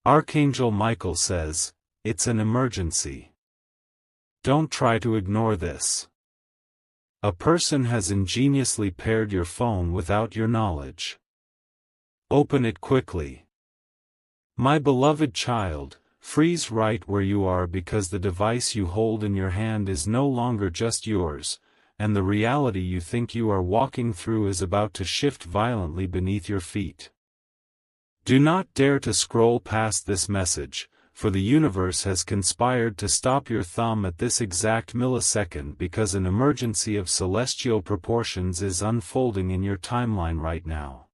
Archangel Michael says, "It's an emergency. Don't try to ignore this. A person has ingeniously paired your phone without your knowledge. Open it quickly. My beloved child, freeze right where you are because the device you hold in your hand is no longer just yours, and the reality you think you are walking through is about to shift violently beneath your feet. Do not dare to scroll past this message, for the universe has conspired to stop your thumb at this exact millisecond because an emergency of celestial proportions is unfolding in your timeline right now.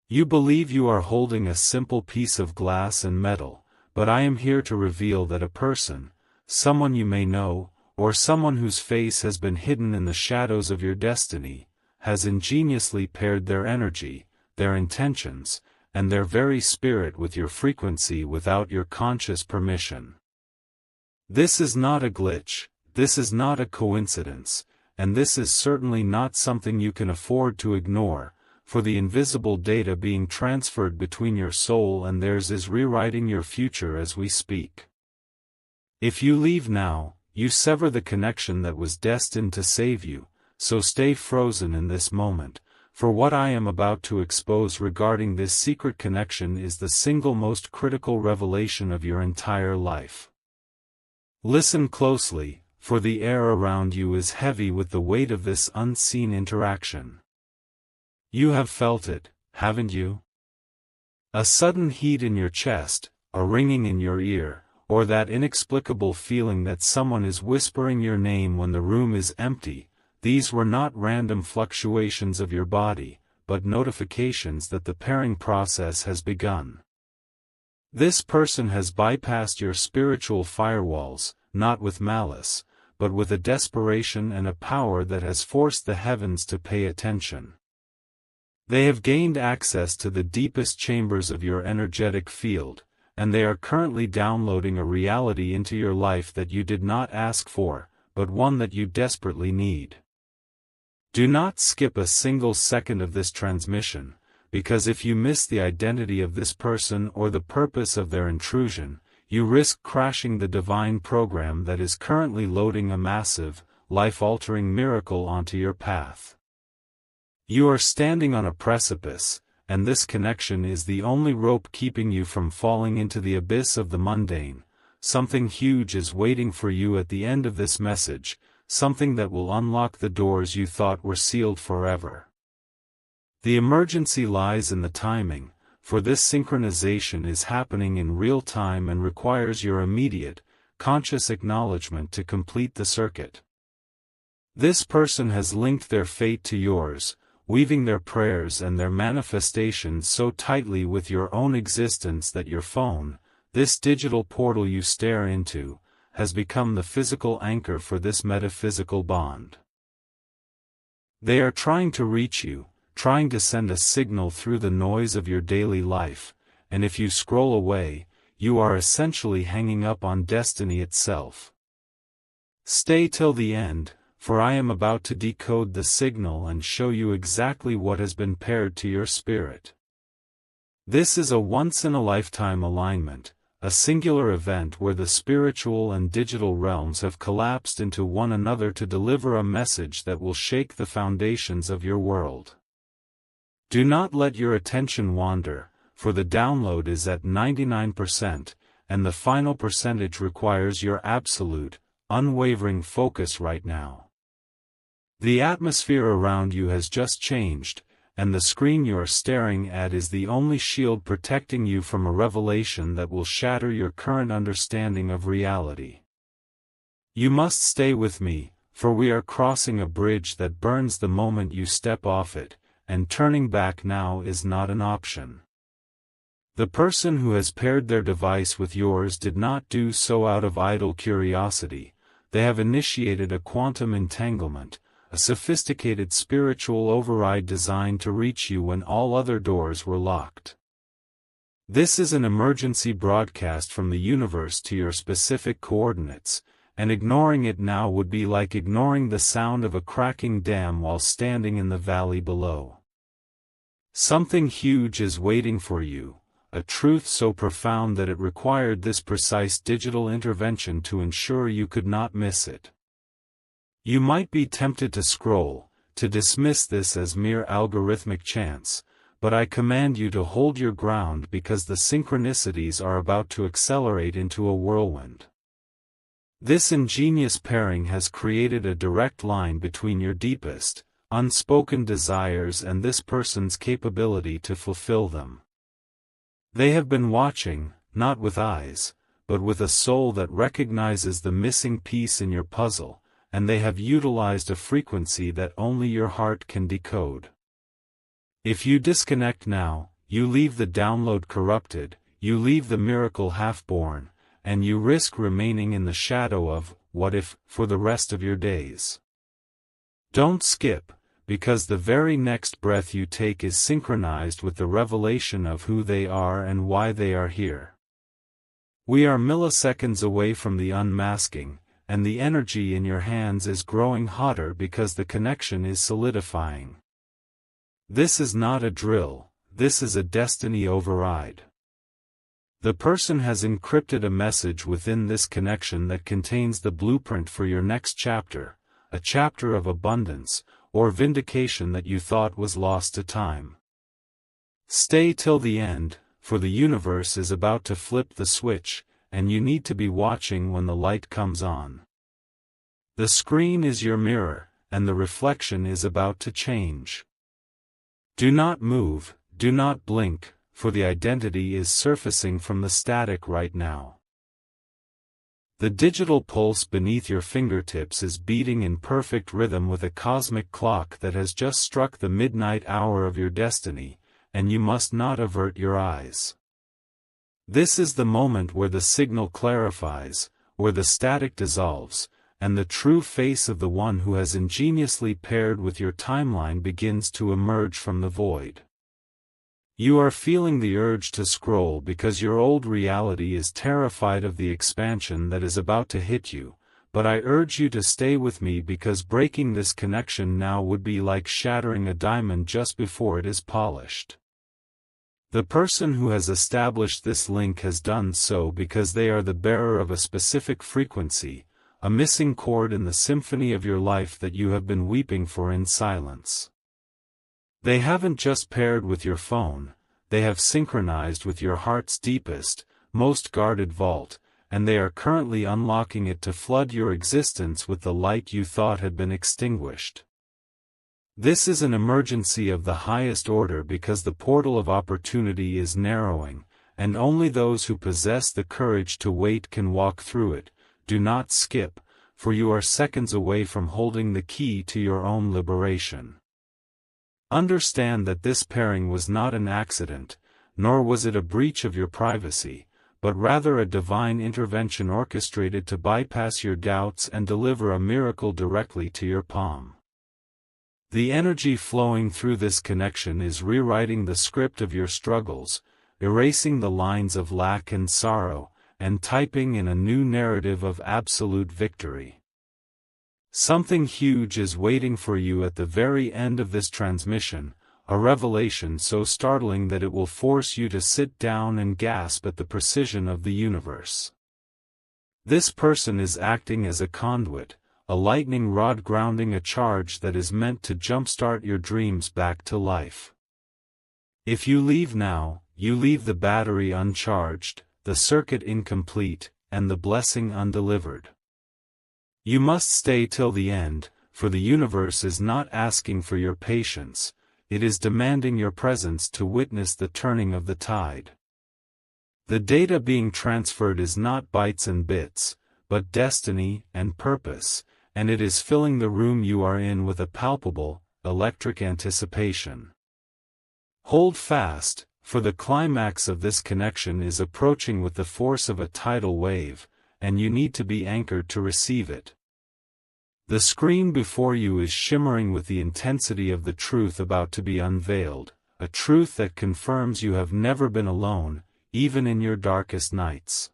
You believe you are holding a simple piece of glass and metal, but I am here to reveal that a person, someone you may know, or someone whose face has been hidden in the shadows of your destiny, has ingeniously paired their energy, their intentions, and their very spirit with your frequency without your conscious permission. This is not a glitch, this is not a coincidence, and this is certainly not something you can afford to ignore, for the invisible data being transferred between your soul and theirs is rewriting your future as we speak. If you leave now, you sever the connection that was destined to save you, so stay frozen in this moment, for what I am about to expose regarding this secret connection is the single most critical revelation of your entire life. Listen closely, for the air around you is heavy with the weight of this unseen interaction. You have felt it, haven't you? A sudden heat in your chest, a ringing in your ear, or that inexplicable feeling that someone is whispering your name when the room is empty. These were not random fluctuations of your body, but notifications that the pairing process has begun. This person has bypassed your spiritual firewalls, not with malice, but with a desperation and a power that has forced the heavens to pay attention. They have gained access to the deepest chambers of your energetic field, and they are currently downloading a reality into your life that you did not ask for, but one that you desperately need. Do not skip a single second of this transmission, because if you miss the identity of this person or the purpose of their intrusion, you risk crashing the divine program that is currently loading a massive, life-altering miracle onto your path. You are standing on a precipice, and this connection is the only rope keeping you from falling into the abyss of the mundane. Something huge is waiting for you at the end of this message, something that will unlock the doors you thought were sealed forever. The emergency lies in the timing, for this synchronization is happening in real time and requires your immediate, conscious acknowledgement to complete the circuit. This person has linked their fate to yours, weaving their prayers and their manifestations so tightly with your own existence that your phone, this digital portal you stare into, has become the physical anchor for this metaphysical bond. They are trying to reach you, trying to send a signal through the noise of your daily life, and if you scroll away, you are essentially hanging up on destiny itself. Stay till the end, for I am about to decode the signal and show you exactly what has been paired to your spirit. This is a once-in-a-lifetime alignment, a singular event where the spiritual and digital realms have collapsed into one another to deliver a message that will shake the foundations of your world. Do not let your attention wander, for the download is at 99%, and the final percentage requires your absolute, unwavering focus right now. The atmosphere around you has just changed, and the screen you are staring at is the only shield protecting you from a revelation that will shatter your current understanding of reality. You must stay with me, for we are crossing a bridge that burns the moment you step off it, and turning back now is not an option. The person who has paired their device with yours did not do so out of idle curiosity. They have initiated a quantum entanglement, a sophisticated spiritual override designed to reach you when all other doors were locked. This is an emergency broadcast from the universe to your specific coordinates, and ignoring it now would be like ignoring the sound of a cracking dam while standing in the valley below. Something huge is waiting for you, a a truth so profound that it required this precise digital intervention to ensure you could not miss it. You might be tempted to scroll, to dismiss this as mere algorithmic chance, but I command you to hold your ground because the synchronicities are about to accelerate into a whirlwind. This ingenious pairing has created a direct line between your deepest, unspoken desires and this person's capability to fulfill them. They have been watching, not with eyes, but with a soul that recognizes the missing piece in your puzzle, and they have utilized a frequency that only your heart can decode. If you disconnect now, you leave the download corrupted, you leave the miracle half-born, and you risk remaining in the shadow of, what if, for the rest of your days. Don't skip, because the very next breath you take is synchronized with the revelation of who they are and why they are here. We are milliseconds away from the unmasking, and the energy in your hands is growing hotter because the connection is solidifying. This is not a drill, this is a destiny override. The person has encrypted a message within this connection that contains the blueprint for your next chapter, a chapter of abundance, or vindication that you thought was lost to time. Stay till the end, for the universe is about to flip the switch, and you need to be watching when the light comes on. The screen is your mirror, and the reflection is about to change. Do not move, do not blink, for the identity is surfacing from the static right now. The digital pulse beneath your fingertips is beating in perfect rhythm with a cosmic clock that has just struck the midnight hour of your destiny, and you must not avert your eyes. This is the moment where the signal clarifies, where the static dissolves, and the true face of the one who has ingeniously paired with your timeline begins to emerge from the void. You are feeling the urge to scroll because your old reality is terrified of the expansion that is about to hit you, but I urge you to stay with me because breaking this connection now would be like shattering a diamond just before it is polished. The person who has established this link has done so because they are the bearer of a specific frequency, a missing chord in the symphony of your life that you have been weeping for in silence. They haven't just paired with your phone, they have synchronized with your heart's deepest, most guarded vault, and they are currently unlocking it to flood your existence with the light you thought had been extinguished. This is an emergency of the highest order because the portal of opportunity is narrowing, and only those who possess the courage to wait can walk through it. Do not skip, for you are seconds away from holding the key to your own liberation. Understand that this pairing was not an accident, nor was it a breach of your privacy, but rather a divine intervention orchestrated to bypass your doubts and deliver a miracle directly to your palm. The energy flowing through this connection is rewriting the script of your struggles, erasing the lines of lack and sorrow, and typing in a new narrative of absolute victory. Something huge is waiting for you at the very end of this transmission, a revelation so startling that it will force you to sit down and gasp at the precision of the universe. This person is acting as a conduit, a lightning rod grounding a charge that is meant to jumpstart your dreams back to life. If you leave now, you leave the battery uncharged, the circuit incomplete, and the blessing undelivered. You must stay till the end, for the universe is not asking for your patience, it is demanding your presence to witness the turning of the tide. The data being transferred is not bytes and bits, but destiny and purpose, and it is filling the room you are in with a palpable, electric anticipation. Hold fast, for the climax of this connection is approaching with the force of a tidal wave, and you need to be anchored to receive it. The screen before you is shimmering with the intensity of the truth about to be unveiled, a truth that confirms you have never been alone, even in your darkest nights.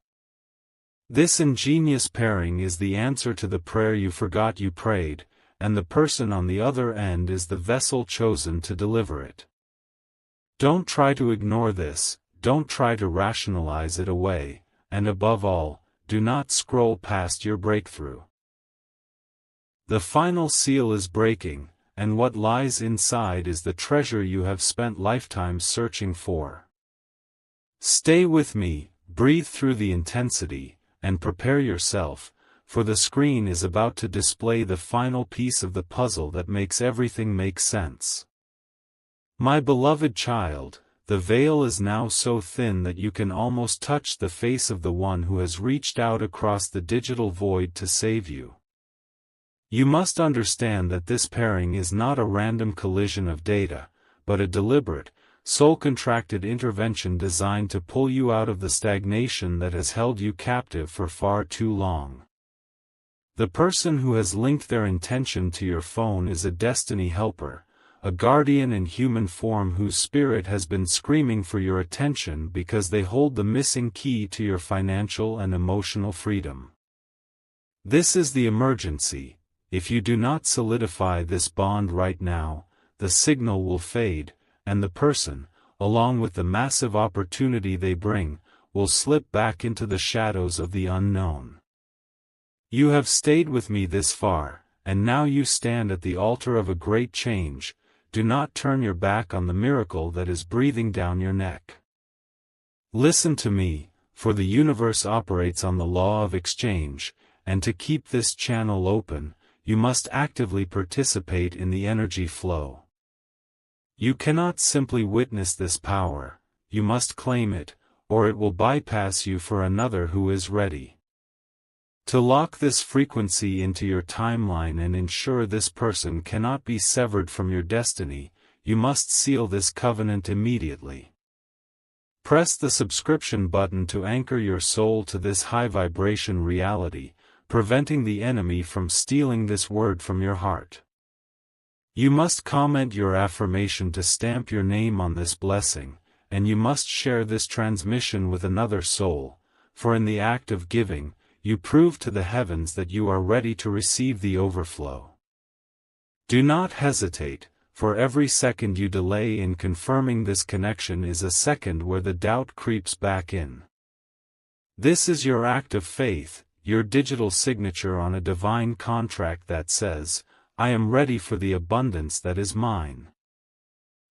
This ingenious pairing is the answer to the prayer you forgot you prayed, and the person on the other end is the vessel chosen to deliver it. Don't try to ignore this, don't try to rationalize it away, and above all, do not scroll past your breakthrough. The final seal is breaking, and what lies inside is the treasure you have spent lifetimes searching for. Stay with me, breathe through the intensity, and prepare yourself, for the screen is about to display the final piece of the puzzle that makes everything make sense. My beloved child, the veil is now so thin that you can almost touch the face of the one who has reached out across the digital void to save you. You must understand that this pairing is not a random collision of data, but a deliberate, soul-contracted intervention designed to pull you out of the stagnation that has held you captive for far too long. The person who has linked their intention to your phone is a destiny helper, a guardian in human form whose spirit has been screaming for your attention because they hold the missing key to your financial and emotional freedom. This is the emergency. If you do not solidify this bond right now, the signal will fade, and the person, along with the massive opportunity they bring, will slip back into the shadows of the unknown. You have stayed with me this far, and now you stand at the altar of a great change. Do not turn your back on the miracle that is breathing down your neck. Listen to me, for the universe operates on the law of exchange, and to keep this channel open, you must actively participate in the energy flow. You cannot simply witness this power, you must claim it, or it will bypass you for another who is ready. To lock this frequency into your timeline and ensure this person cannot be severed from your destiny, you must seal this covenant immediately. Press the subscription button to anchor your soul to this high-vibration reality, preventing the enemy from stealing this word from your heart. You must comment your affirmation to stamp your name on this blessing, and you must share this transmission with another soul, for in the act of giving, you prove to the heavens that you are ready to receive the overflow. Do not hesitate, for every second you delay in confirming this connection is a second where the doubt creeps back in. This is your act of faith, your digital signature on a divine contract that says, I am ready for the abundance that is mine.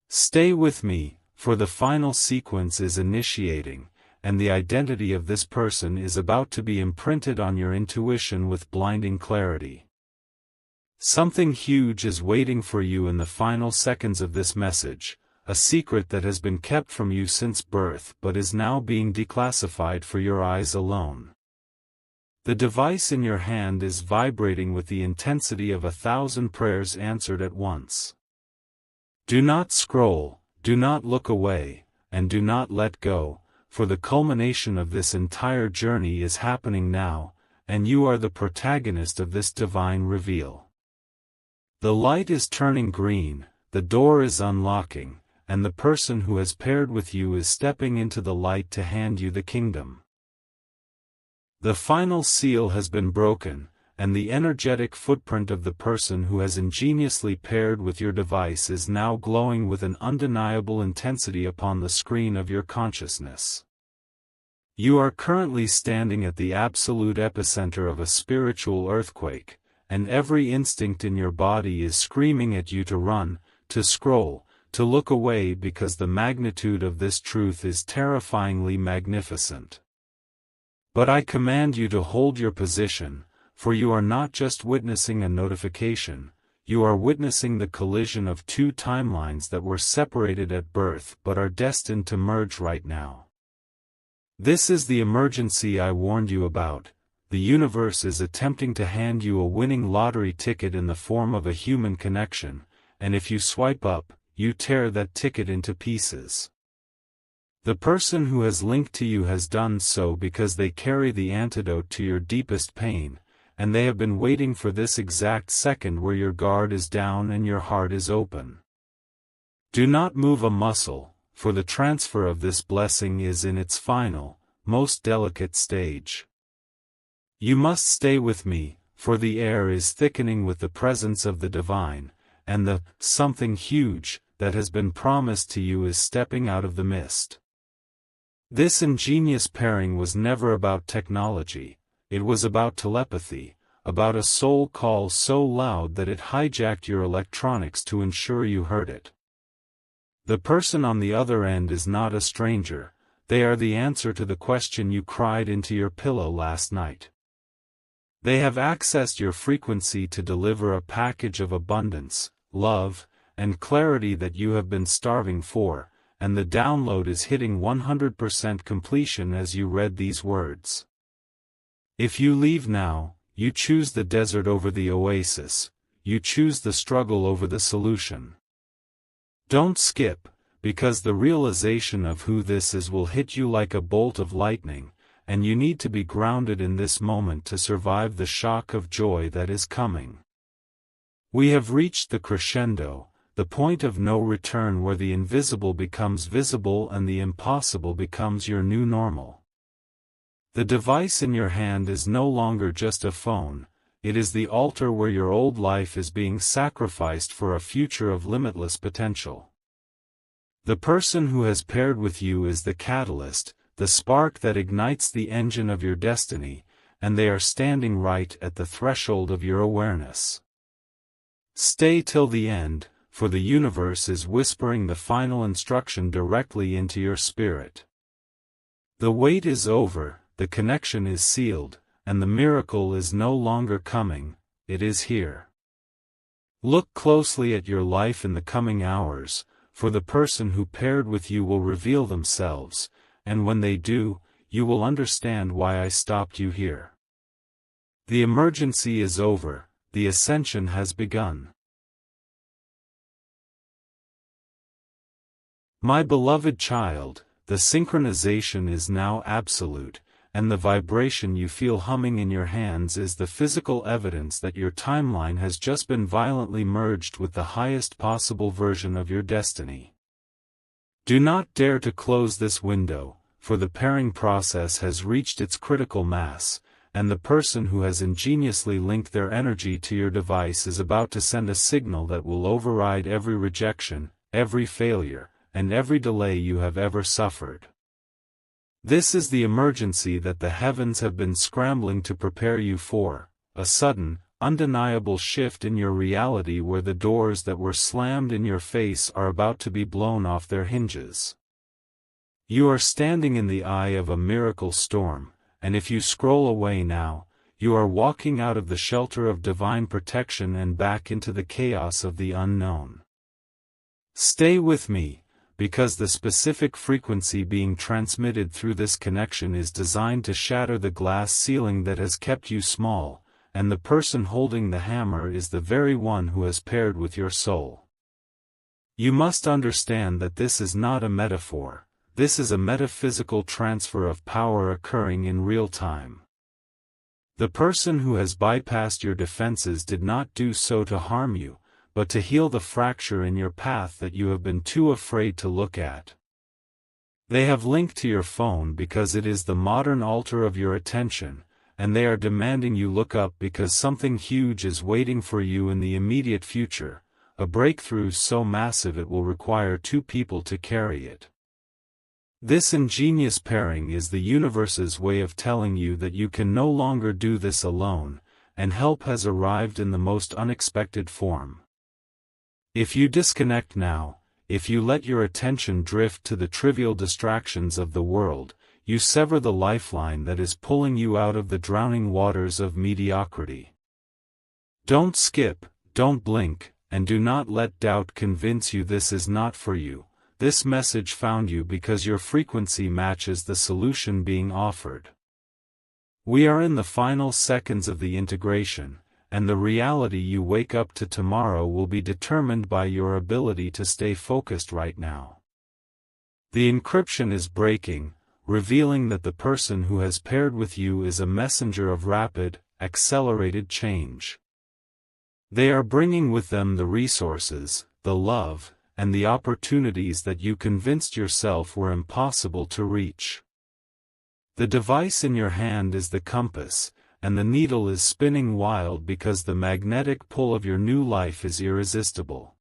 Stay with me, for the final sequence is initiating, and the identity of this person is about to be imprinted on your intuition with blinding clarity. Something huge is waiting for you in the final seconds of this message, a secret that has been kept from you since birth but is now being declassified for your eyes alone. The device in your hand is vibrating with the intensity of 1,000 prayers answered at once. Do not scroll, do not look away, and do not let go, for the culmination of this entire journey is happening now, and you are the protagonist of this divine reveal. The light is turning green, the door is unlocking, and the person who has paired with you is stepping into the light to hand you the kingdom. The final seal has been broken, and the energetic footprint of the person who has ingeniously paired with your device is now glowing with an undeniable intensity upon the screen of your consciousness. You are currently standing at the absolute epicenter of a spiritual earthquake, and every instinct in your body is screaming at you to run, to scroll, to look away because the magnitude of this truth is terrifyingly magnificent. But I command you to hold your position, for you are not just witnessing a notification, you are witnessing the collision of two timelines that were separated at birth but are destined to merge right now. This is the emergency I warned you about. The universe is attempting to hand you a winning lottery ticket in the form of a human connection, and if you swipe up, you tear that ticket into pieces. The person who has linked to you has done so because they carry the antidote to your deepest pain, and they have been waiting for this exact second where your guard is down and your heart is open. Do not move a muscle, for the transfer of this blessing is in its final, most delicate stage. You must stay with me, for the air is thickening with the presence of the divine, and the something huge that has been promised to you is stepping out of the mist. This ingenious pairing was never about technology, it was about telepathy, about a soul call so loud that it hijacked your electronics to ensure you heard it. The person on the other end is not a stranger, they are the answer to the question you cried into your pillow last night. They have accessed your frequency to deliver a package of abundance, love, and clarity that you have been starving for, and the download is hitting 100% completion as you read these words. If you leave now, you choose the desert over the oasis, you choose the struggle over the solution. Don't skip, because the realization of who this is will hit you like a bolt of lightning, and you need to be grounded in this moment to survive the shock of joy that is coming. We have reached the crescendo, the point of no return where the invisible becomes visible and the impossible becomes your new normal. The device in your hand is no longer just a phone, it is the altar where your old life is being sacrificed for a future of limitless potential. The person who has paired with you is the catalyst, the spark that ignites the engine of your destiny, and they are standing right at the threshold of your awareness. Stay till the end, for the universe is whispering the final instruction directly into your spirit. The wait is over, the connection is sealed, and the miracle is no longer coming, it is here. Look closely at your life in the coming hours, for the person who paired with you will reveal themselves, and when they do, you will understand why I stopped you here. The emergency is over, the ascension has begun. My beloved child, the synchronization is now absolute, and the vibration you feel humming in your hands is the physical evidence that your timeline has just been violently merged with the highest possible version of your destiny. Do not dare to close this window, for the pairing process has reached its critical mass, and the person who has ingeniously linked their energy to your device is about to send a signal that will override every rejection, every failure, and every delay you have ever suffered. This is the emergency that the heavens have been scrambling to prepare you for, a sudden, undeniable shift in your reality where the doors that were slammed in your face are about to be blown off their hinges. You are standing in the eye of a miracle storm, and if you scroll away now, you are walking out of the shelter of divine protection and back into the chaos of the unknown. Stay with me, because the specific frequency being transmitted through this connection is designed to shatter the glass ceiling that has kept you small, and the person holding the hammer is the very one who has paired with your soul. You must understand that this is not a metaphor, this is a metaphysical transfer of power occurring in real time. The person who has bypassed your defenses did not do so to harm you, but to heal the fracture in your path that you have been too afraid to look at. They have linked to your phone because it is the modern altar of your attention, and they are demanding you look up because something huge is waiting for you in the immediate future, a breakthrough so massive it will require two people to carry it. This ingenious pairing is the universe's way of telling you that you can no longer do this alone, and help has arrived in the most unexpected form. If you disconnect now, if you let your attention drift to the trivial distractions of the world, you sever the lifeline that is pulling you out of the drowning waters of mediocrity. Don't skip, don't blink, and do not let doubt convince you this is not for you. This message found you because your frequency matches the solution being offered. We are in the final seconds of the integration, and the reality you wake up to tomorrow will be determined by your ability to stay focused right now. The encryption is breaking, revealing that the person who has paired with you is a messenger of rapid, accelerated change. They are bringing with them the resources, the love, and the opportunities that you convinced yourself were impossible to reach. The device in your hand is the compass, and the needle is spinning wild because the magnetic pull of your new life is irresistible.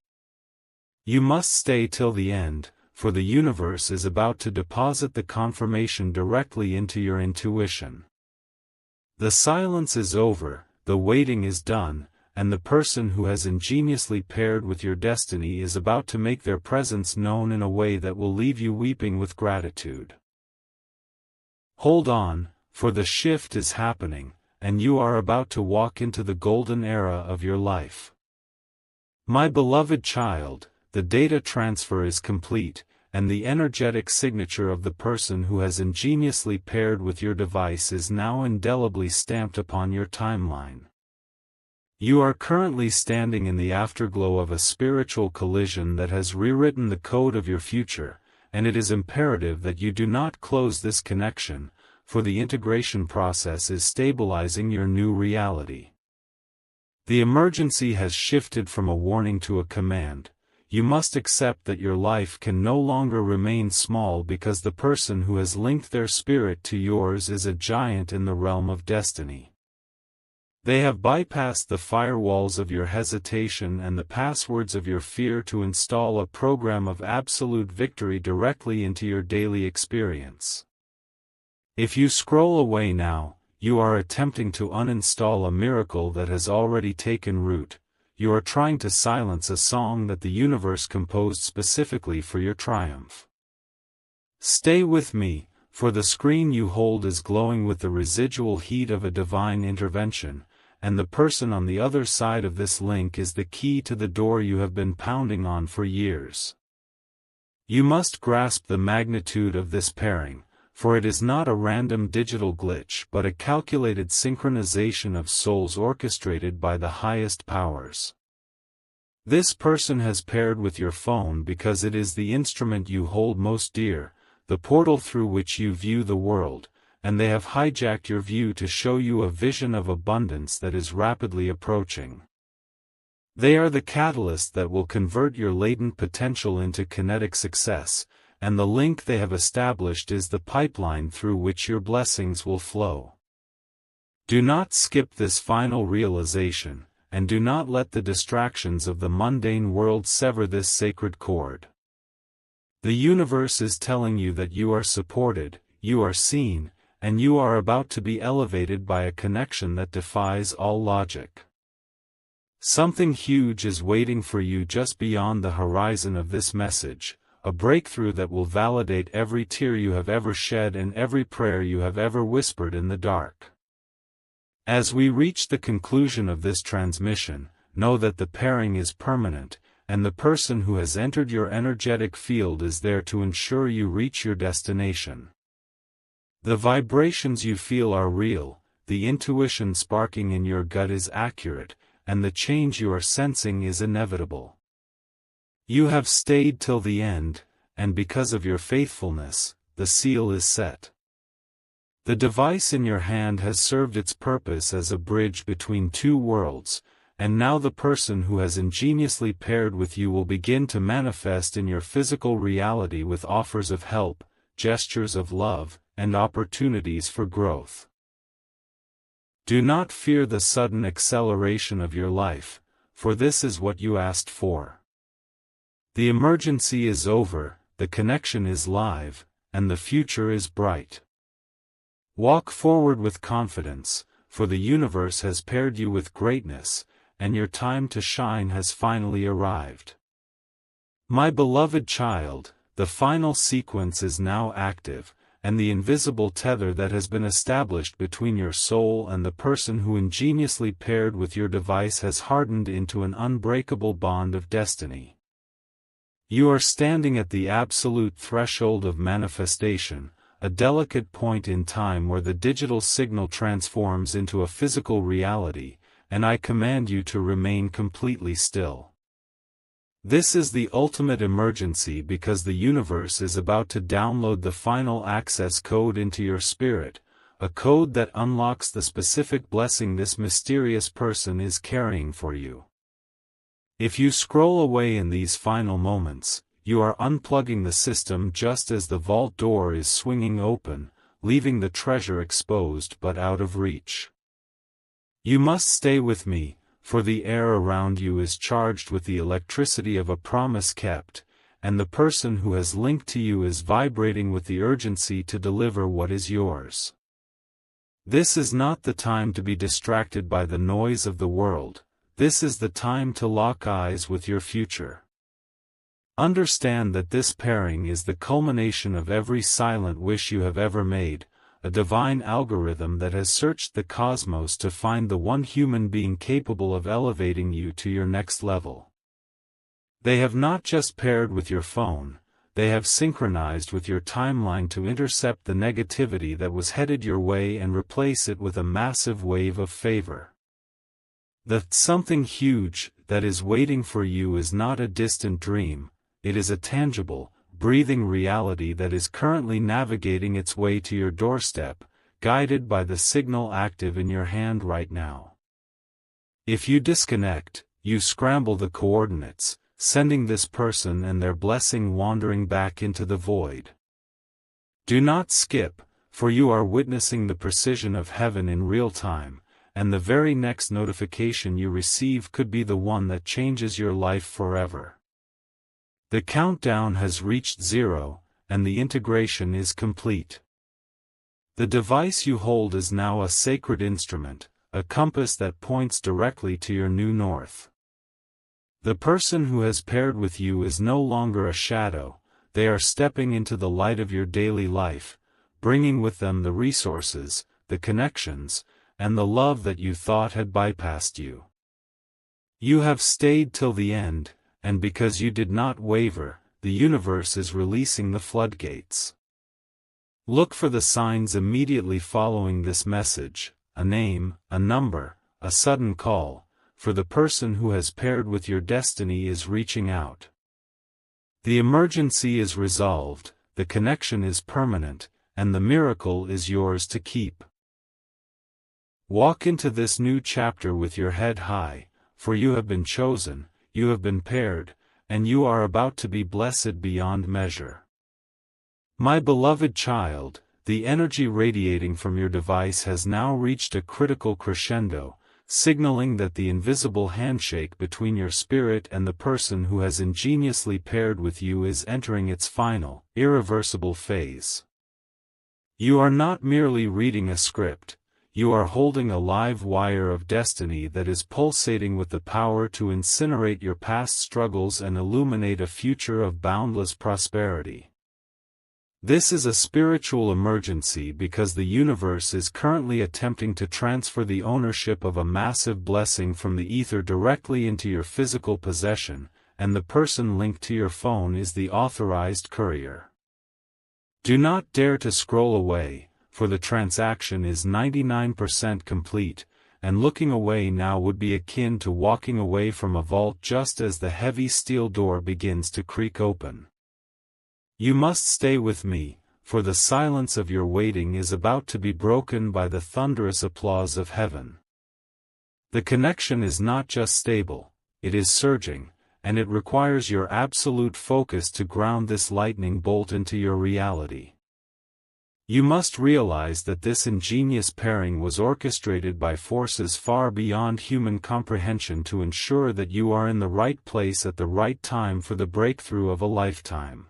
You must stay till the end, for the universe is about to deposit the confirmation directly into your intuition. The silence is over, the waiting is done, and the person who has ingeniously paired with your destiny is about to make their presence known in a way that will leave you weeping with gratitude. Hold on, for the shift is happening, and you are about to walk into the golden era of your life. My beloved child, the data transfer is complete, and the energetic signature of the person who has ingeniously paired with your device is now indelibly stamped upon your timeline. You are currently standing in the afterglow of a spiritual collision that has rewritten the code of your future, and it is imperative that you do not close this connection, for the integration process is stabilizing your new reality. The emergency has shifted from a warning to a command. You must accept that your life can no longer remain small because the person who has linked their spirit to yours is a giant in the realm of destiny. They have bypassed the firewalls of your hesitation and the passwords of your fear to install a program of absolute victory directly into your daily experience. If you scroll away now, you are attempting to uninstall a miracle that has already taken root. You are trying to silence a song that the universe composed specifically for your triumph. Stay with me, for the screen you hold is glowing with the residual heat of a divine intervention, and the person on the other side of this link is the key to the door you have been pounding on for years. You must grasp the magnitude of this pairing, for it is not a random digital glitch but a calculated synchronization of souls orchestrated by the highest powers. This person has paired with your phone because it is the instrument you hold most dear, the portal through which you view the world, and they have hijacked your view to show you a vision of abundance that is rapidly approaching. They are the catalyst that will convert your latent potential into kinetic success, and the link they have established is the pipeline through which your blessings will flow. Do not skip this final realization, and do not let the distractions of the mundane world sever this sacred cord. The universe is telling you that you are supported, you are seen, and you are about to be elevated by a connection that defies all logic. Something huge is waiting for you just beyond the horizon of this message, a breakthrough that will validate every tear you have ever shed and every prayer you have ever whispered in the dark. As we reach the conclusion of this transmission, know that the pairing is permanent, and the person who has entered your energetic field is there to ensure you reach your destination. The vibrations you feel are real, the intuition sparking in your gut is accurate, and the change you are sensing is inevitable. You have stayed till the end, and because of your faithfulness, the seal is set. The device in your hand has served its purpose as a bridge between two worlds, and now the person who has ingeniously paired with you will begin to manifest in your physical reality with offers of help, gestures of love, and opportunities for growth. Do not fear the sudden acceleration of your life, for this is what you asked for. The emergency is over, the connection is live, and the future is bright. Walk forward with confidence, for the universe has paired you with greatness, and your time to shine has finally arrived. My beloved child, the final sequence is now active, and the invisible tether that has been established between your soul and the person who ingeniously paired with your device has hardened into an unbreakable bond of destiny. You are standing at the absolute threshold of manifestation, a delicate point in time where the digital signal transforms into a physical reality, and I command you to remain completely still. This is the ultimate emergency because the universe is about to download the final access code into your spirit, a code that unlocks the specific blessing this mysterious person is carrying for you. If you scroll away in these final moments, you are unplugging the system just as the vault door is swinging open, leaving the treasure exposed but out of reach. You must stay with me, for the air around you is charged with the electricity of a promise kept, and the person who has linked to you is vibrating with the urgency to deliver what is yours. This is not the time to be distracted by the noise of the world. This is the time to lock eyes with your future. Understand that this pairing is the culmination of every silent wish you have ever made, a divine algorithm that has searched the cosmos to find the one human being capable of elevating you to your next level. They have not just paired with your phone, they have synchronized with your timeline to intercept the negativity that was headed your way and replace it with a massive wave of favor. The something huge that is waiting for you is not a distant dream, it is a tangible, breathing reality that is currently navigating its way to your doorstep, guided by the signal active in your hand right now. If you disconnect, you scramble the coordinates, sending this person and their blessing wandering back into the void. Do not skip, for you are witnessing the precision of heaven in real time, and the very next notification you receive could be the one that changes your life forever. The countdown has reached 0, and the integration is complete. The device you hold is now a sacred instrument, a compass that points directly to your new north. The person who has paired with you is no longer a shadow, they are stepping into the light of your daily life, bringing with them the resources, the connections, and the love that you thought had bypassed you. You have stayed till the end, and because you did not waver, the universe is releasing the floodgates. Look for the signs immediately following this message, a name, a number, a sudden call, for the person who has paired with your destiny is reaching out. The emergency is resolved, the connection is permanent, and the miracle is yours to keep. Walk into this new chapter with your head high, for you have been chosen, you have been paired, and you are about to be blessed beyond measure. My beloved child, the energy radiating from your device has now reached a critical crescendo, signaling that the invisible handshake between your spirit and the person who has ingeniously paired with you is entering its final, irreversible phase. You are not merely reading a script, you are holding a live wire of destiny that is pulsating with the power to incinerate your past struggles and illuminate a future of boundless prosperity. This is a spiritual emergency because the universe is currently attempting to transfer the ownership of a massive blessing from the ether directly into your physical possession, and the person linked to your phone is the authorized courier. Do not dare to scroll away, for the transaction is 99% complete, and looking away now would be akin to walking away from a vault just as the heavy steel door begins to creak open. You must stay with me, for the silence of your waiting is about to be broken by the thunderous applause of heaven. The connection is not just stable, it is surging, and it requires your absolute focus to ground this lightning bolt into your reality. You must realize that this ingenious pairing was orchestrated by forces far beyond human comprehension to ensure that you are in the right place at the right time for the breakthrough of a lifetime.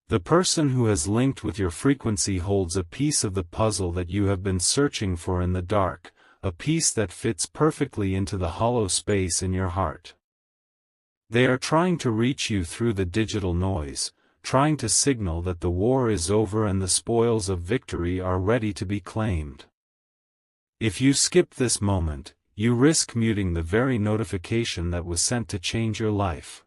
The person who has linked with your frequency holds a piece of the puzzle that you have been searching for in the dark, a piece that fits perfectly into the hollow space in your heart. They are trying to reach you through the digital noise, trying to signal that the war is over and the spoils of victory are ready to be claimed. If you skip this moment, you risk muting the very notification that was sent to change your life.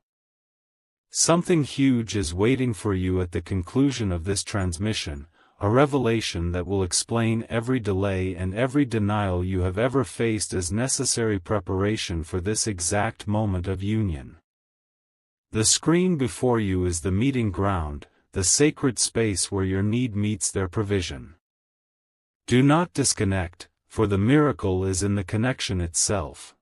Something huge is waiting for you at the conclusion of this transmission, a revelation that will explain every delay and every denial you have ever faced as necessary preparation for this exact moment of union. The screen before you is the meeting ground, the sacred space where your need meets their provision. Do not disconnect, for the miracle is in the connection itself.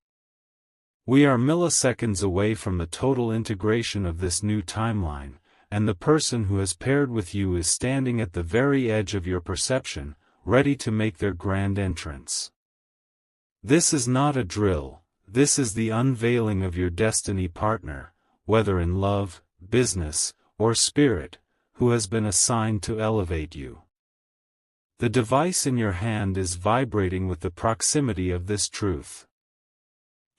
We are milliseconds away from the total integration of this new timeline, and the person who has paired with you is standing at the very edge of your perception, ready to make their grand entrance. This is not a drill, this is the unveiling of your destiny partner, whether in love, business, or spirit, who has been assigned to elevate you. The device in your hand is vibrating with the proximity of this truth.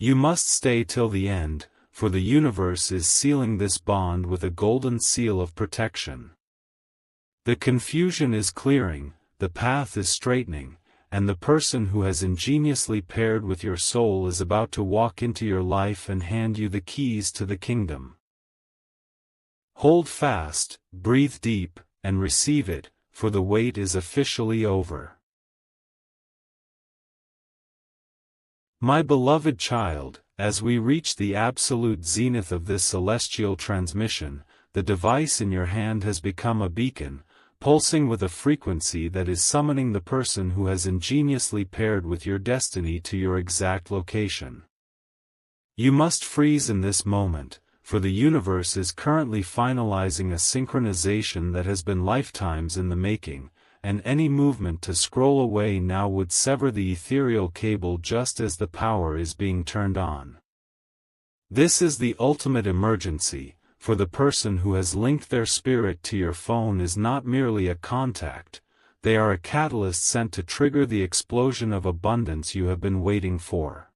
You must stay till the end, for the universe is sealing this bond with a golden seal of protection. The confusion is clearing, the path is straightening, and the person who has ingeniously paired with your soul is about to walk into your life and hand you the keys to the kingdom. Hold fast, breathe deep, and receive it, for the wait is officially over. My beloved child, as we reach the absolute zenith of this celestial transmission, the device in your hand has become a beacon, pulsing with a frequency that is summoning the person who has ingeniously paired with your destiny to your exact location. You must freeze in this moment, for the universe is currently finalizing a synchronization that has been lifetimes in the making, and any movement to scroll away now would sever the ethereal cable just as the power is being turned on. This is the ultimate emergency, for the person who has linked their spirit to your phone is not merely a contact, they are a catalyst sent to trigger the explosion of abundance you have been waiting for.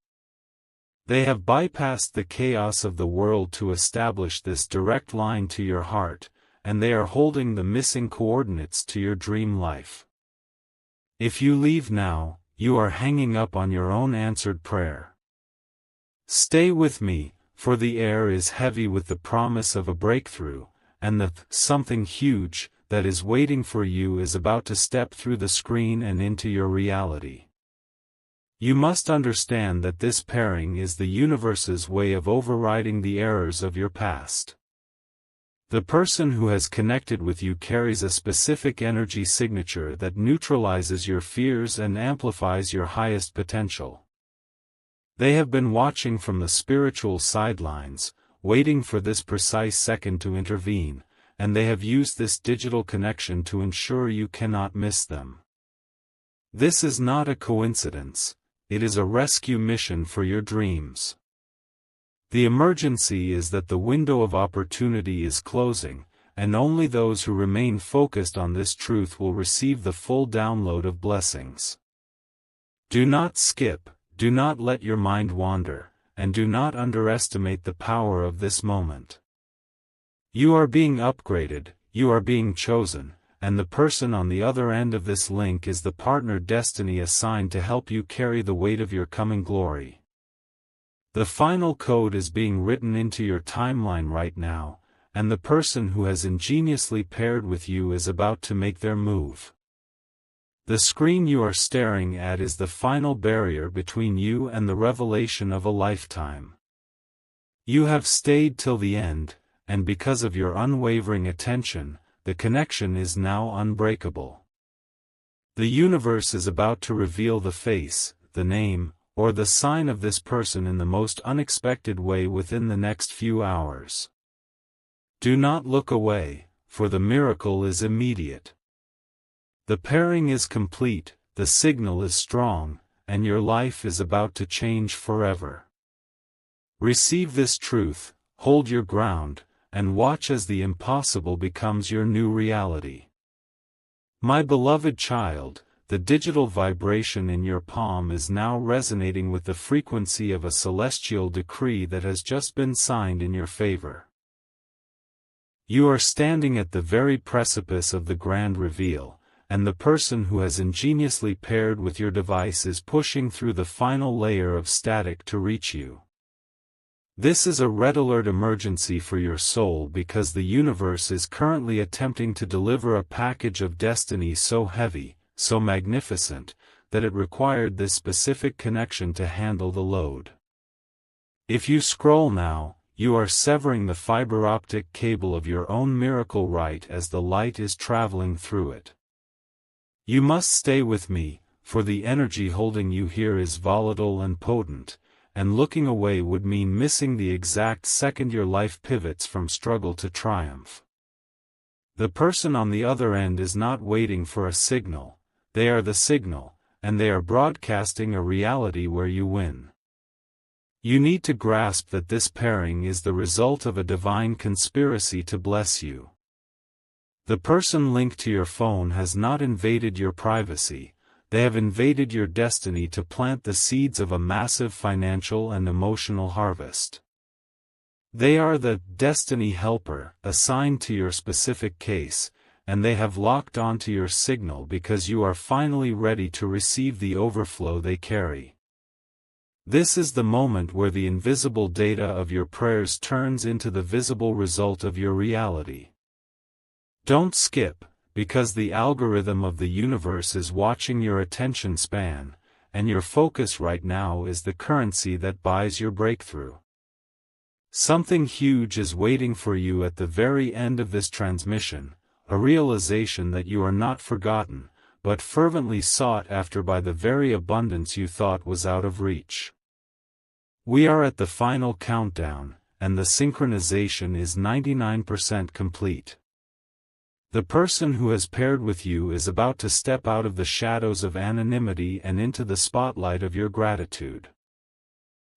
They have bypassed the chaos of the world to establish this direct line to your heart, and they are holding the missing coordinates to your dream life. If you leave now, you are hanging up on your own answered prayer. Stay with me, for the air is heavy with the promise of a breakthrough, and the something huge that is waiting for you is about to step through the screen and into your reality. You must understand that this pairing is the universe's way of overriding the errors of your past. The person who has connected with you carries a specific energy signature that neutralizes your fears and amplifies your highest potential. They have been watching from the spiritual sidelines, waiting for this precise second to intervene, and they have used this digital connection to ensure you cannot miss them. This is not a coincidence, it is a rescue mission for your dreams. The emergency is that the window of opportunity is closing, and only those who remain focused on this truth will receive the full download of blessings. Do not skip, do not let your mind wander, and do not underestimate the power of this moment. You are being upgraded, you are being chosen, and the person on the other end of this link is the partner destiny assigned to help you carry the weight of your coming glory. The final code is being written into your timeline right now, and the person who has ingeniously paired with you is about to make their move. The screen you are staring at is the final barrier between you and the revelation of a lifetime. You have stayed till the end, and because of your unwavering attention, the connection is now unbreakable. The universe is about to reveal the face, the name, or the sign of this person in the most unexpected way within the next few hours. Do not look away, for the miracle is immediate. The pairing is complete, the signal is strong, and your life is about to change forever. Receive this truth, hold your ground, and watch as the impossible becomes your new reality. My beloved child, the digital vibration in your palm is now resonating with the frequency of a celestial decree that has just been signed in your favor. You are standing at the very precipice of the grand reveal, and the person who has ingeniously paired with your device is pushing through the final layer of static to reach you. This is a red alert emergency for your soul because the universe is currently attempting to deliver a package of destiny so heavy, so magnificent, that it required this specific connection to handle the load. If you scroll now, you are severing the fiber optic cable of your own miracle right as the light is traveling through it. You must stay with me, for the energy holding you here is volatile and potent, and looking away would mean missing the exact second your life pivots from struggle to triumph. The person on the other end is not waiting for a signal, they are the signal, and they are broadcasting a reality where you win. You need to grasp that this pairing is the result of a divine conspiracy to bless you. The person linked to your phone has not invaded your privacy, they have invaded your destiny to plant the seeds of a massive financial and emotional harvest. They are the destiny helper assigned to your specific case, and they have locked onto your signal because you are finally ready to receive the overflow they carry. This is the moment where the invisible data of your prayers turns into the visible result of your reality. Don't skip, because the algorithm of the universe is watching your attention span, and your focus right now is the currency that buys your breakthrough. Something huge is waiting for you at the very end of this transmission, a realization that you are not forgotten, but fervently sought after by the very abundance you thought was out of reach. We are at the final countdown, and the synchronization is 99% complete. The person who has paired with you is about to step out of the shadows of anonymity and into the spotlight of your gratitude.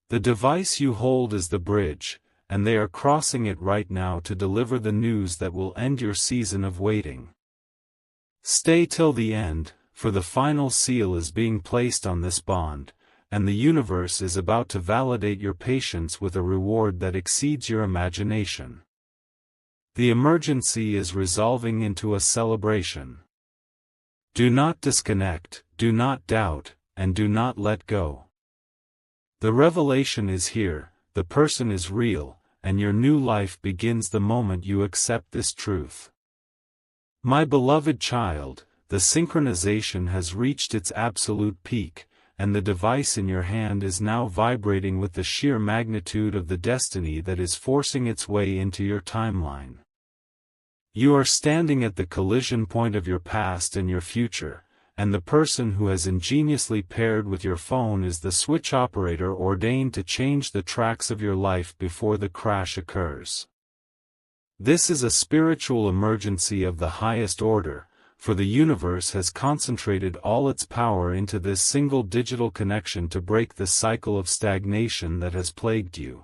The device you hold is the bridge, and they are crossing it right now to deliver the news that will end your season of waiting. Stay till the end, for the final seal is being placed on this bond, and the universe is about to validate your patience with a reward that exceeds your imagination. The emergency is resolving into a celebration. Do not disconnect, do not doubt, and do not let go. The revelation is here, the person is real, and your new life begins the moment you accept this truth. My beloved child, the synchronization has reached its absolute peak, and the device in your hand is now vibrating with the sheer magnitude of the destiny that is forcing its way into your timeline. You are standing at the collision point of your past and your future, and the person who has ingeniously paired with your phone is the switch operator ordained to change the tracks of your life before the crash occurs. This is a spiritual emergency of the highest order, for the universe has concentrated all its power into this single digital connection to break the cycle of stagnation that has plagued you.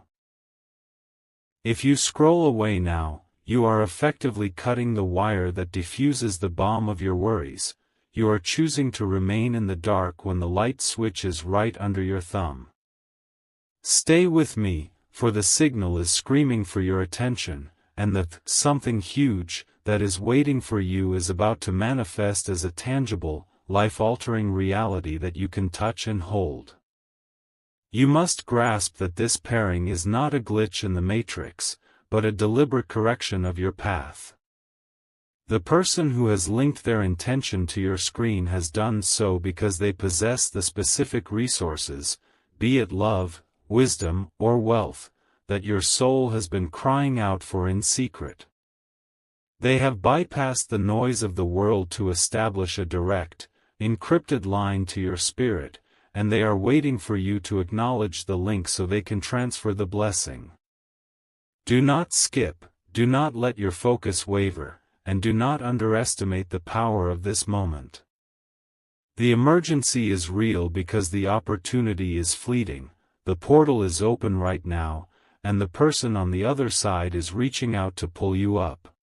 If you scroll away now, you are effectively cutting the wire that diffuses the bomb of your worries. You are choosing to remain in the dark when the light switch is right under your thumb. Stay with me, for the signal is screaming for your attention, and the something huge that is waiting for you is about to manifest as a tangible, life-altering reality that you can touch and hold. You must grasp that this pairing is not a glitch in the matrix, but a deliberate correction of your path. The person who has linked their intention to your screen has done so because they possess the specific resources, be it love, wisdom, or wealth, that your soul has been crying out for in secret. They have bypassed the noise of the world to establish a direct, encrypted line to your spirit, and they are waiting for you to acknowledge the link so they can transfer the blessing. Do not skip, do not let your focus waver, and do not underestimate the power of this moment. The emergency is real because the opportunity is fleeting, the portal is open right now, and the person on the other side is reaching out to pull you up.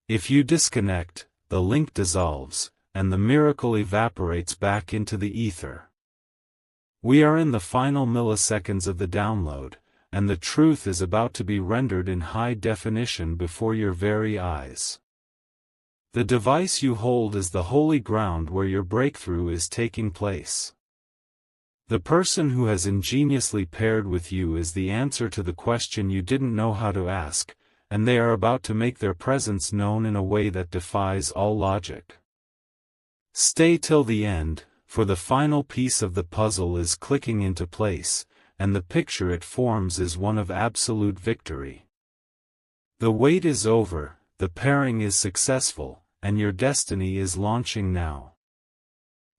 If you disconnect, the link dissolves, and the miracle evaporates back into the ether. We are in the final milliseconds of the download, and the truth is about to be rendered in high definition before your very eyes. The device you hold is the holy ground where your breakthrough is taking place. The person who has ingeniously paired with you is the answer to the question you didn't know how to ask, and they are about to make their presence known in a way that defies all logic. Stay till the end, for the final piece of the puzzle is clicking into place, and the picture it forms is one of absolute victory. The wait is over, the pairing is successful, and your destiny is launching now.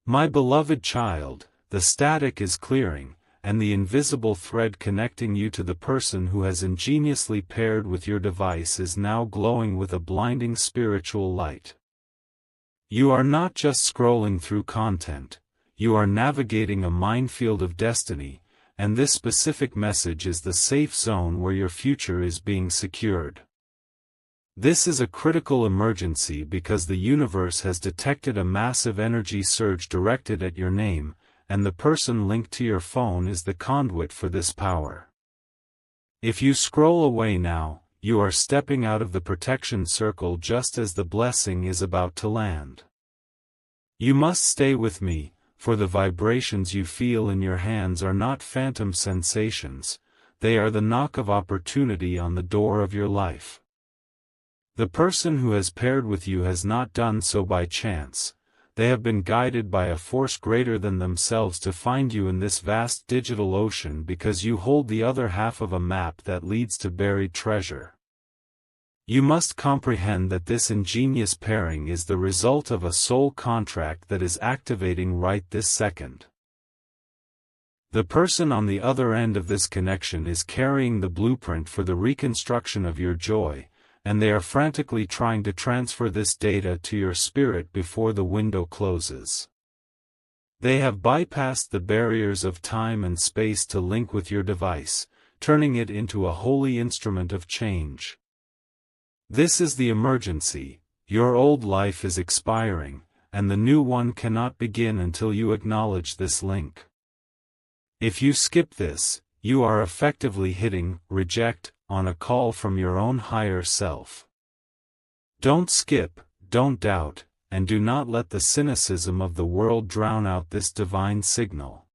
My beloved child, the static is clearing, and the invisible thread connecting you to the person who has ingeniously paired with your device is now glowing with a blinding spiritual light. You are not just scrolling through content, you are navigating a minefield of destiny, and this specific message is the safe zone where your future is being secured. This is a critical emergency because the universe has detected a massive energy surge directed at your name, and the person linked to your phone is the conduit for this power. If you scroll away now, you are stepping out of the protection circle just as the blessing is about to land. You must stay with me, for the vibrations you feel in your hands are not phantom sensations, they are the knock of opportunity on the door of your life. The person who has paired with you has not done so by chance, they have been guided by a force greater than themselves to find you in this vast digital ocean because you hold the other half of a map that leads to buried treasure. You must comprehend that this ingenious pairing is the result of a soul contract that is activating right this second. The person on the other end of this connection is carrying the blueprint for the reconstruction of your joy, and they are frantically trying to transfer this data to your spirit before the window closes. They have bypassed the barriers of time and space to link with your device, turning it into a holy instrument of change. This is the emergency. Your old life is expiring, and the new one cannot begin until you acknowledge this link. If you skip this, you are effectively hitting reject on a call from your own higher self. Don't skip, don't doubt, and do not let the cynicism of the world drown out this divine signal.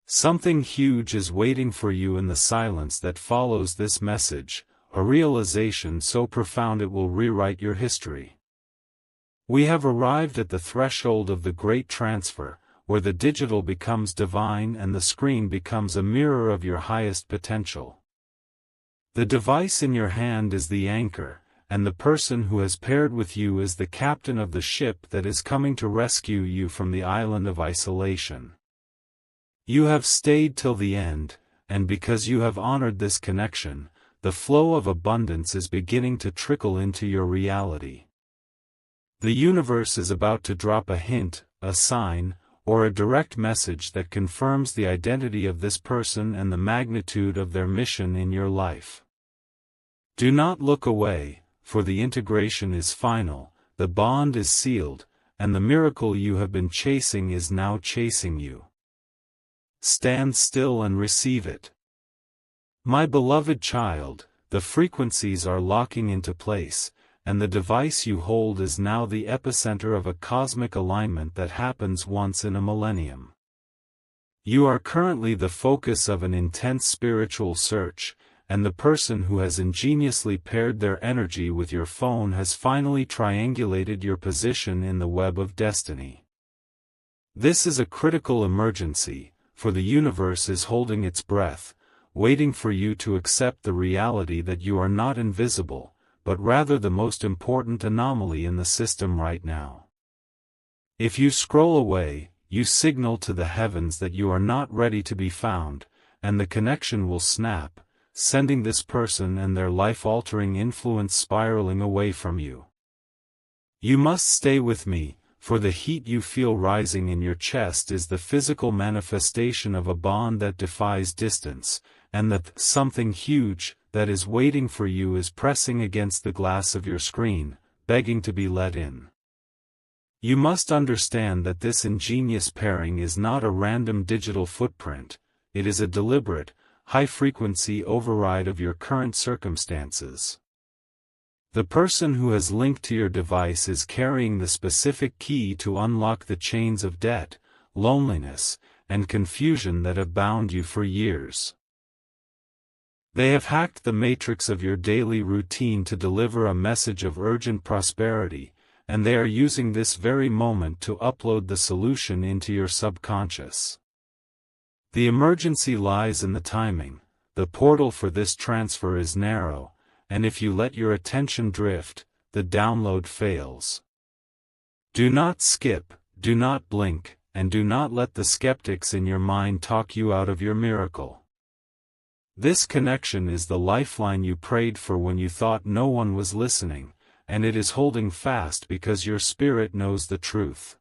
Something huge is waiting for you in the silence that follows this message, a realization so profound it will rewrite your history. We have arrived at the threshold of the great transfer, where the digital becomes divine and the screen becomes a mirror of your highest potential. The device in your hand is the anchor, and the person who has paired with you is the captain of the ship that is coming to rescue you from the island of isolation. You have stayed till the end, and because you have honored this connection, the flow of abundance is beginning to trickle into your reality. The universe is about to drop a hint, a sign, or a direct message that confirms the identity of this person and the magnitude of their mission in your life. Do not look away, for the integration is final, the bond is sealed, and the miracle you have been chasing is now chasing you. Stand still and receive it. My beloved child, the frequencies are locking into place, and the device you hold is now the epicenter of a cosmic alignment that happens once in a millennium. You are currently the focus of an intense spiritual search, and the person who has ingeniously paired their energy with your phone has finally triangulated your position in the web of destiny. This is a critical emergency, for the universe is holding its breath, waiting for you to accept the reality that you are not invisible, but rather the most important anomaly in the system right now. If you scroll away, you signal to the heavens that you are not ready to be found, and the connection will snap, sending this person and their life-altering influence spiraling away from you. You must stay with me, for the heat you feel rising in your chest is the physical manifestation of a bond that defies distance, and that something huge that is waiting for you is pressing against the glass of your screen, begging to be let in. You must understand that this ingenious pairing is not a random digital footprint, it is a deliberate, high-frequency override of your current circumstances. The person who has linked to your device is carrying the specific key to unlock the chains of debt, loneliness, and confusion that have bound you for years. They have hacked the matrix of your daily routine to deliver a message of urgent prosperity, and they are using this very moment to upload the solution into your subconscious. The emergency lies in the timing. The portal for this transfer is narrow, and if you let your attention drift, the download fails. Do not skip, do not blink, and do not let the skeptics in your mind talk you out of your miracle. This connection is the lifeline you prayed for when you thought no one was listening, and it is holding fast because your spirit knows the truth.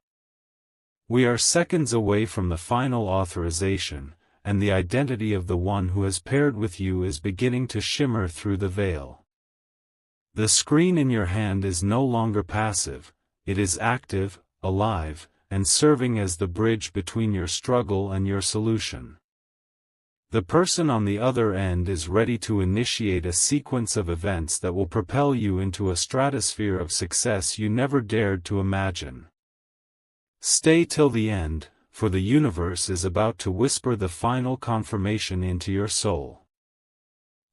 We are seconds away from the final authorization, and the identity of the one who has paired with you is beginning to shimmer through the veil. The screen in your hand is no longer passive, it is active, alive, and serving as the bridge between your struggle and your solution. The person on the other end is ready to initiate a sequence of events that will propel you into a stratosphere of success you never dared to imagine. Stay till the end, for the universe is about to whisper the final confirmation into your soul.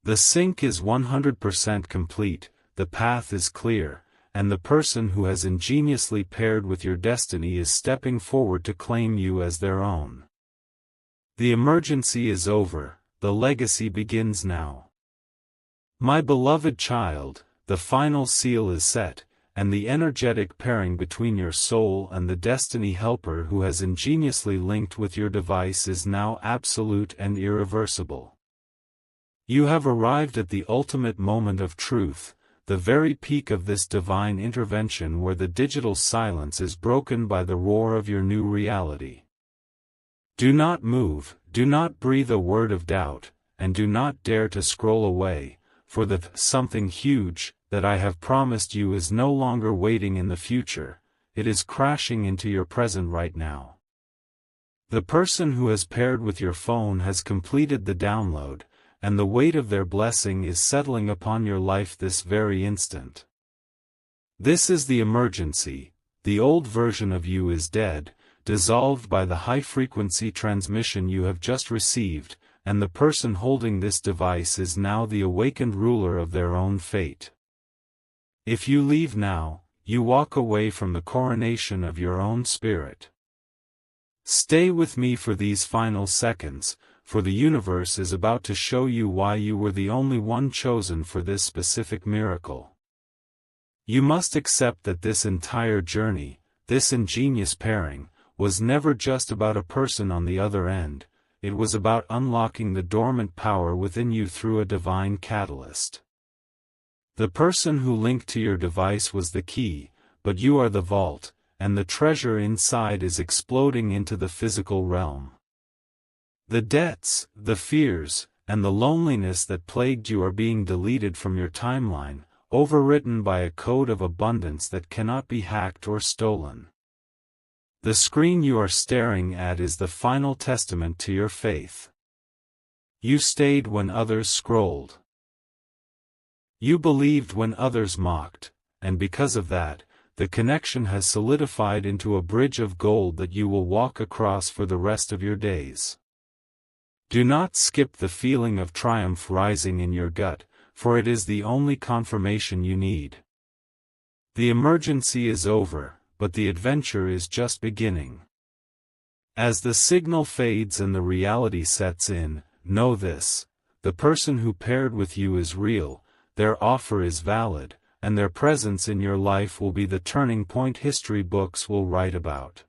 The sync is 100% complete, the path is clear, and the person who has ingeniously paired with your destiny is stepping forward to claim you as their own. The emergency is over, the legacy begins now. My beloved child, the final seal is set, and the energetic pairing between your soul and the destiny helper who has ingeniously linked with your device is now absolute and irreversible. You have arrived at the ultimate moment of truth, the very peak of this divine intervention where the digital silence is broken by the roar of your new reality. Do not move, do not breathe a word of doubt, and do not dare to scroll away, for the something huge that I have promised you is no longer waiting in the future, it is crashing into your present right now. The person who has paired with your phone has completed the download, and the weight of their blessing is settling upon your life this very instant. This is the emergency, the old version of you is dead, dissolved by the high-frequency transmission you have just received, and the person holding this device is now the awakened ruler of their own fate. If you leave now, you walk away from the coronation of your own spirit. Stay with me for these final seconds, for the universe is about to show you why you were the only one chosen for this specific miracle. You must accept that this entire journey, this ingenious pairing, was never just about a person on the other end, it was about unlocking the dormant power within you through a divine catalyst. The person who linked to your device was the key, but you are the vault, and the treasure inside is exploding into the physical realm. The debts, the fears, and the loneliness that plagued you are being deleted from your timeline, overwritten by a code of abundance that cannot be hacked or stolen. The screen you are staring at is the final testament to your faith. You stayed when others scrolled. You believed when others mocked, and because of that, the connection has solidified into a bridge of gold that you will walk across for the rest of your days. Do not skip the feeling of triumph rising in your gut, for it is the only confirmation you need. The emergency is over, but the adventure is just beginning. As the signal fades and the reality sets in, know this: the person who paired with you is real, their offer is valid, and their presence in your life will be the turning point history books will write about.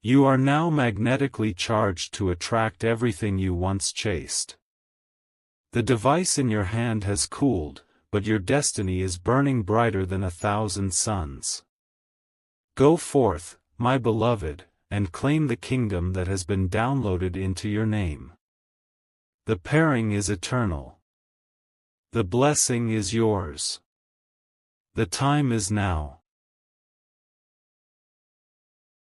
You are now magnetically charged to attract everything you once chased. The device in your hand has cooled, but your destiny is burning brighter than 1,000 suns. Go forth, my beloved, and claim the kingdom that has been downloaded into your name. The pairing is eternal. The blessing is yours. The time is now.